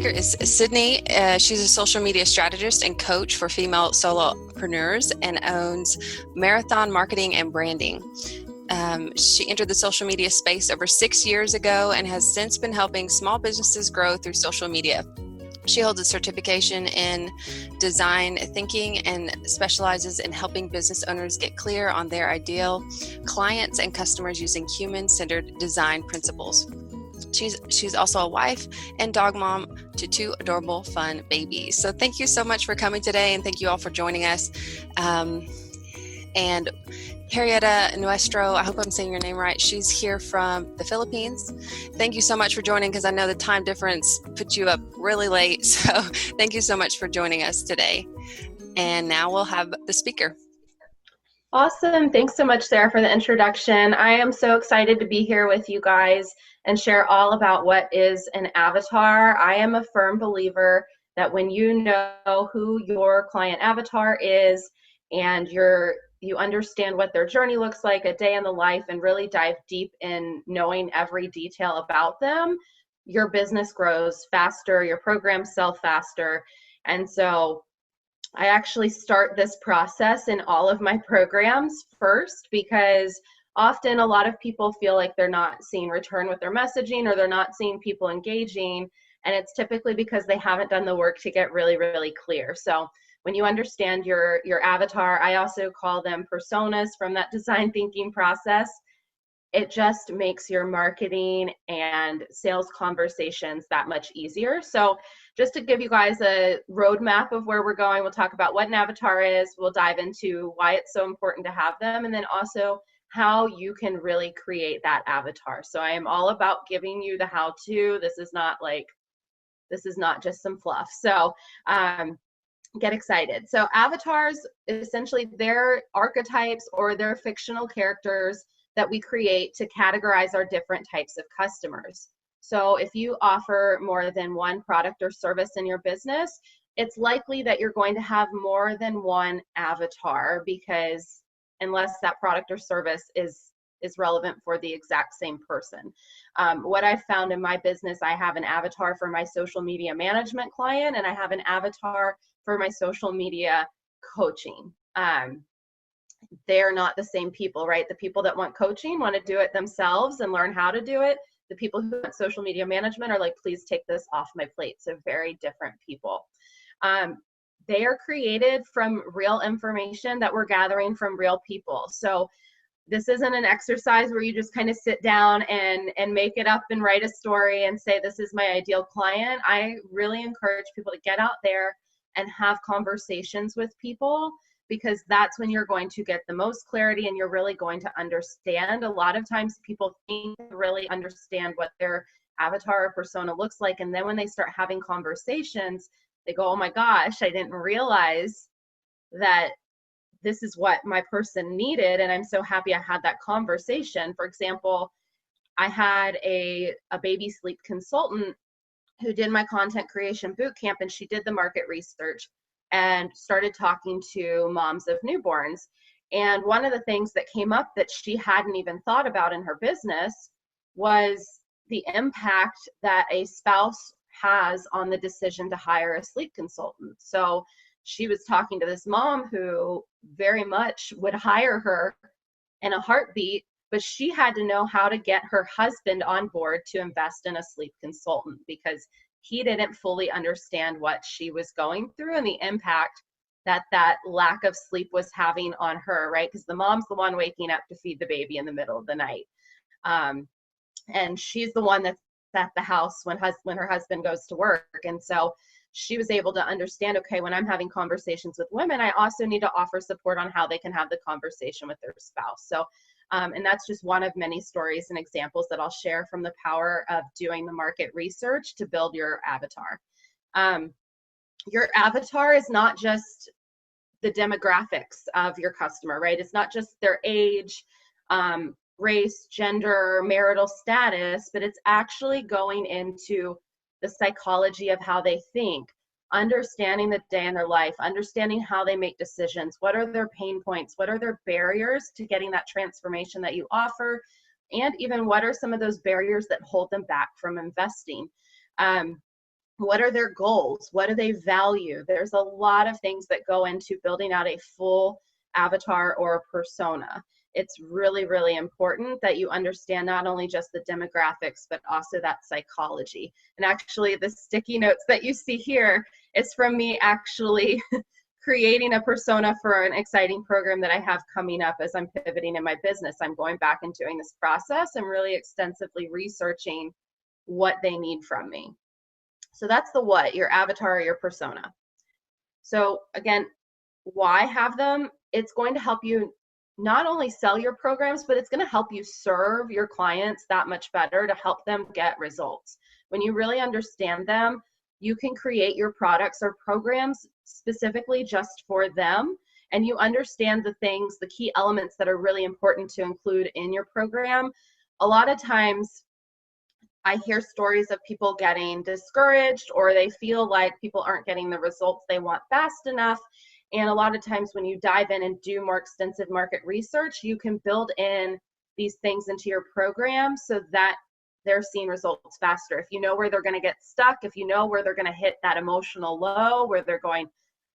speaker is Sydney. She's a social media strategist and coach for female solopreneurs and owns Marathon Marketing and Branding. She entered the social media space over 6 years ago and has since been helping small businesses grow through social media. She holds a certification in design thinking and specializes in helping business owners get clear on their ideal clients and customers using human-centered design principles. She's also a wife and dog mom to 2 adorable, fun babies. So thank you so much for coming today, and thank you all for joining us. And Harrieta Nuestro, I hope I'm saying your name right. She's here from the Philippines. Thank you so much for joining, because I know the time difference put you up really late. So thank you so much for joining us today. And now we'll have the speaker. Awesome. Thanks so much, Sarah, for the introduction. I am so excited to be here with you guys and share all about what is an avatar. I am a firm believer that when you know who your client avatar is and you understand what their journey looks like, a day in the life, and really dive deep in knowing every detail about them, your business grows faster, your programs sell faster. And so I actually start this process in all of my programs first, because often a lot of people feel like they're not seeing return with their messaging, or they're not seeing people engaging, and it's typically because they haven't done the work to get really, really clear. So when you understand your avatar, I also call them personas from that design thinking process, it just makes your marketing and sales conversations that much easier. So just to give you guys a roadmap of where we're going, we'll talk about what an avatar is, we'll dive into why it's so important to have them, and then also how you can really create that avatar. So I am all about giving you the how-to. This is not just some fluff. So get excited. So avatars, essentially, they're archetypes, or they're fictional characters that we create to categorize our different types of customers. So if you offer more than one product or service in your business, it's likely that you're going to have more than one avatar, because unless that product or service is relevant for the exact same person. What I've found in my business, I have an avatar for my social media management client, and I have an avatar for my social media coaching. They're not the same people, right? The people that want coaching want to do it themselves and learn how to do it. The people who want social media management are like, please take this off my plate. So very different people. They are created from real information that we're gathering from real people. So this isn't an exercise where you just kind of sit down and make it up and write a story and say, this is my ideal client. I really encourage people to get out there and have conversations with people, because that's when you're going to get the most clarity and you're really going to understand. A lot of times people think to really understand what their avatar or persona looks like, and then when they start having conversations, they go, oh my gosh, I didn't realize that this is what my person needed, and I'm so happy I had that conversation. For example, I had a baby sleep consultant who did my content creation boot camp, and she did the market research and started talking to moms of newborns. And one of the things that came up that she hadn't even thought about in her business was the impact that a spouse has on the decision to hire a sleep consultant. So she was talking to this mom who very much would hire her in a heartbeat, but she had to know how to get her husband on board to invest in a sleep consultant, because he didn't fully understand what she was going through and the impact that lack of sleep was having on her, right? Because the mom's the one waking up to feed the baby in the middle of the night. And she's the one that's at the house when her husband goes to work. And so she was able to understand, okay, when I'm having conversations with women, I also need to offer support on how they can have the conversation with their spouse. So, and that's just one of many stories and examples that I'll share from the power of doing the market research to build your avatar. Your avatar is not just the demographics of your customer, right? It's not just their age, race, gender, marital status, but it's actually going into the psychology of how they think, understanding the day in their life, understanding how they make decisions, what are their pain points, what are their barriers to getting that transformation that you offer, and even what are some of those barriers that hold them back from investing. What are their goals? What do they value? There's a lot of things that go into building out a full avatar or a persona. It's really, really important that you understand not only just the demographics, but also that psychology. And actually, the sticky notes that you see here is from me actually creating a persona for an exciting program that I have coming up as I'm pivoting in my business. I'm going back and doing this process and really extensively researching what they need from me. So that's the what, your avatar or your persona. So again, why have them? It's going to help you not only sell your programs, but it's going to help you serve your clients that much better to help them get results. When you really understand them, you can create your products or programs specifically just for them, and you understand the things, the key elements that are really important to include in your program. A lot of times I hear stories of people getting discouraged, or they feel like people aren't getting the results they want fast enough. And a lot of times when you dive in and do more extensive market research, you can build in these things into your program so that they're seeing results faster. If you know where they're going to get stuck, if you know where they're going to hit that emotional low, where they're going,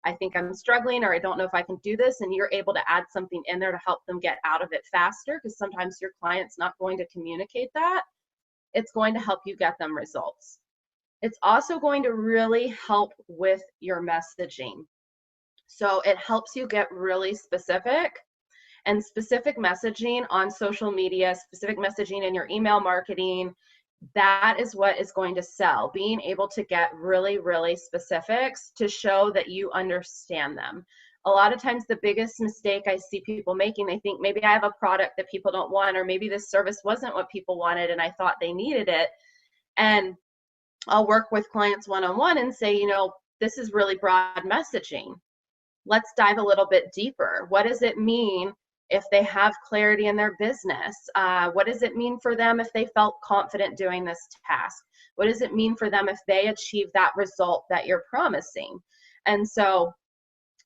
I think I'm struggling, or I don't know if I can do this, and you're able to add something in there to help them get out of it faster, because sometimes your client's not going to communicate that, it's going to help you get them results. It's also going to really help with your messaging. So it helps you get really specific, and specific messaging on social media, specific messaging in your email marketing, that is what is going to sell. Being able to get really, really specifics to show that you understand them. A lot of times the biggest mistake I see people making, they think maybe I have a product that people don't want, or maybe this service wasn't what people wanted and I thought they needed it. And I'll work with clients one-on-one and say, you know, this is really broad messaging. Let's dive a little bit deeper. What does it mean if they have clarity in their business? What does it mean for them if they felt confident doing this task? What does it mean for them if they achieve that result that you're promising? And so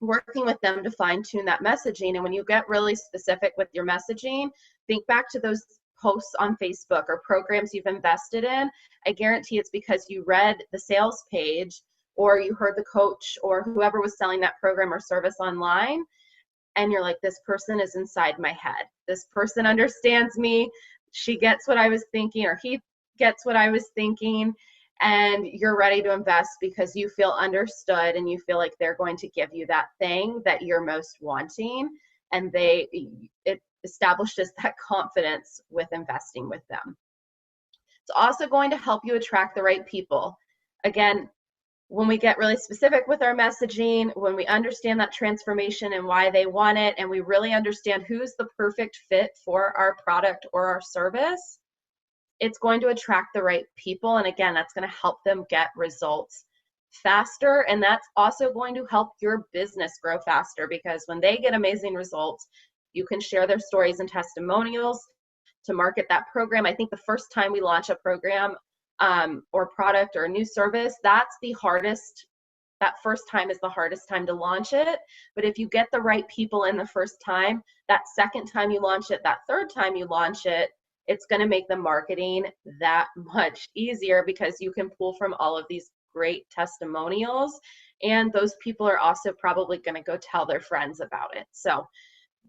working with them to fine tune that messaging. And when you get really specific with your messaging, think back to those posts on Facebook or programs you've invested in. I guarantee it's because you read the sales page, or you heard the coach or whoever was selling that program or service online, and you're like, this person is inside my head. This person understands me. She gets what I was thinking, or he gets what I was thinking. And you're ready to invest because you feel understood and you feel like they're going to give you that thing that you're most wanting. And it establishes that confidence with investing with them. It's also going to help you attract the right people. Again, when we get really specific with our messaging, when we understand that transformation and why they want it, and we really understand who's the perfect fit for our product or our service, it's going to attract the right people. And again, that's going to help them get results faster. And that's also going to help your business grow faster, because when they get amazing results, you can share their stories and testimonials to market that program. I think the first time we launch a program or product or a new service, that's the hardest. That first time is the hardest time to launch it. But if you get the right people in the first time, that second time you launch it, that third time you launch it, it's going to make the marketing that much easier, because you can pull from all of these great testimonials, and those people are also probably going to go tell their friends about it. So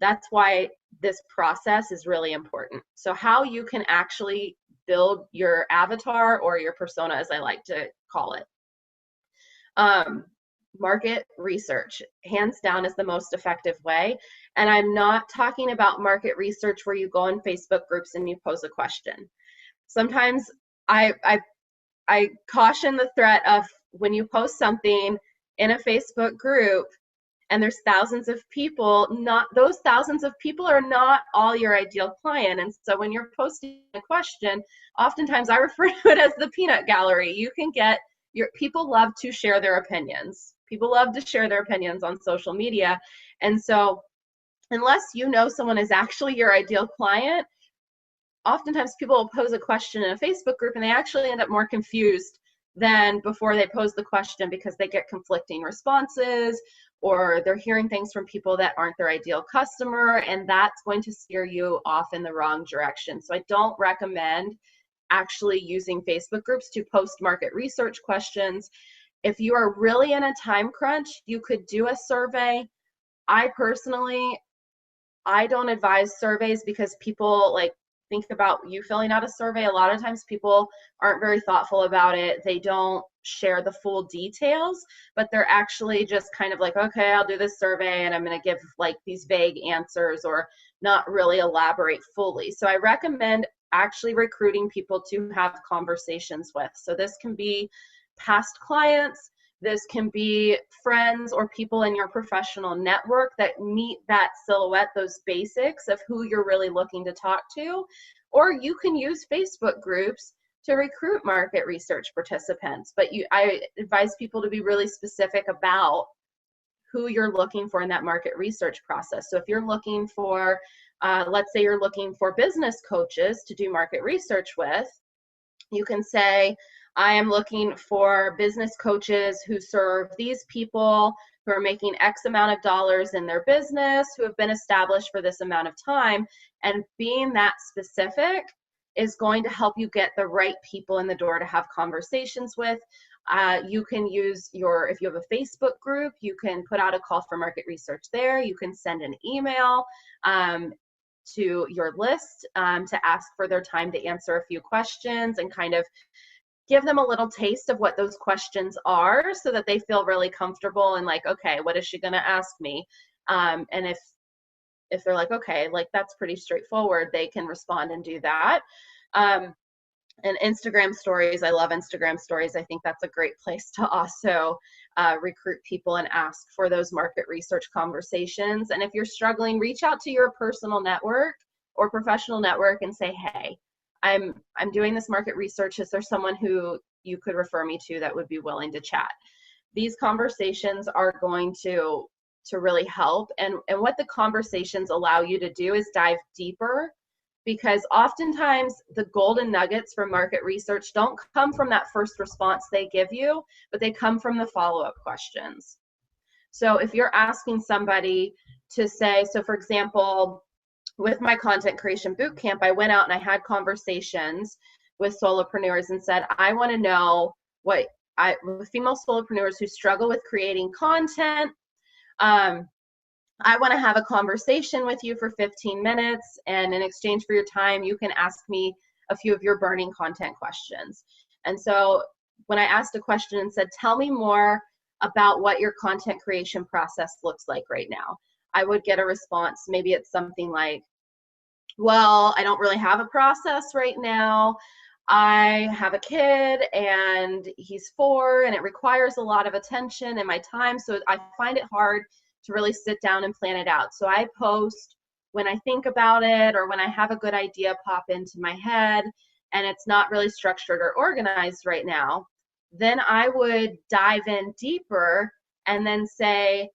that's why this process is really important. So how you can actually build your avatar, or your persona, as I like to call it. Market research, hands down, is the most effective way. And I'm not talking about market research where you go in Facebook groups and you pose a question. Sometimes I caution the threat of, when you post something in a Facebook group and there's thousands of people, those thousands of people are not all your ideal client. And so when you're posting a question, oftentimes I refer to it as the peanut gallery. You can get people love to share their opinions. People love to share their opinions on social media. And so unless you know someone is actually your ideal client, oftentimes people will pose a question in a Facebook group and they actually end up more confused than before they pose the question, because they get conflicting responses, or they're hearing things from people that aren't their ideal customer, and that's going to steer you off in the wrong direction. So I don't recommend actually using Facebook groups to post market research questions. If you are really in a time crunch, you could do a survey. I personally, I don't advise surveys because people like think about you filling out a survey. A lot of times people aren't very thoughtful about it. They don't share the full details, but they're actually just kind of like, okay, I'll do this survey and I'm going to give like these vague answers or not really elaborate fully. So I recommend actually recruiting people to have conversations with. So this can be past clients, this can be friends or people in your professional network that meet that silhouette, those basics of who you're really looking to talk to. Or you can use Facebook groups to recruit market research participants. But I advise people to be really specific about who you're looking for in that market research process. So if you're looking for, let's say you're looking for business coaches to do market research with, you can say, I am looking for business coaches who serve these people who are making X amount of dollars in their business, who have been established for this amount of time. And being that specific is going to help you get the right people in the door to have conversations with. You can use if you have a Facebook group, you can put out a call for market research there. You can send an email to your list to ask for their time to answer a few questions and kind of give them a little taste of what those questions are so that they feel really comfortable and like, okay, what is she going to ask me? And if they're like, okay, like that's pretty straightforward, they can respond and do that. And Instagram stories, I love Instagram stories. I think that's a great place to also recruit people and ask for those market research conversations. And if you're struggling, reach out to your personal network or professional network and say, hey, I'm doing this market research. Is there someone who you could refer me to that would be willing to chat? These conversations are going to really help. And what the conversations allow you to do is dive deeper, because oftentimes the golden nuggets from market research don't come from that first response they give you, but they come from the follow-up questions. So if you're asking somebody to say, so for example, with my content creation bootcamp, I went out and I had conversations with solopreneurs and said, I want to know with female solopreneurs who struggle with creating content. I want to have a conversation with you for 15 minutes, and in exchange for your time, you can ask me a few of your burning content questions. And so when I asked a question and said, tell me more about what your content creation process looks like right now, I would get a response. Maybe it's something like, well, I don't really have a process right now. I have a kid and he's 4 and it requires a lot of attention and my time. So I find it hard to really sit down and plan it out. So I post when I think about it or when I have a good idea pop into my head and it's not really structured or organized right now. Then I would dive in deeper and then say,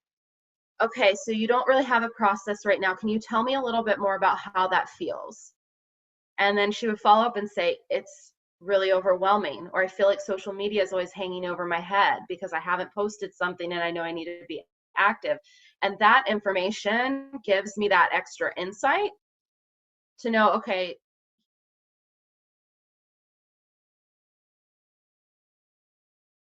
okay, so you don't really have a process right now. Can you tell me a little bit more about how that feels? And then she would follow up and say, it's really overwhelming, or I feel like social media is always hanging over my head because I haven't posted something and I know I need to be active. And that information gives me that extra insight to know, okay,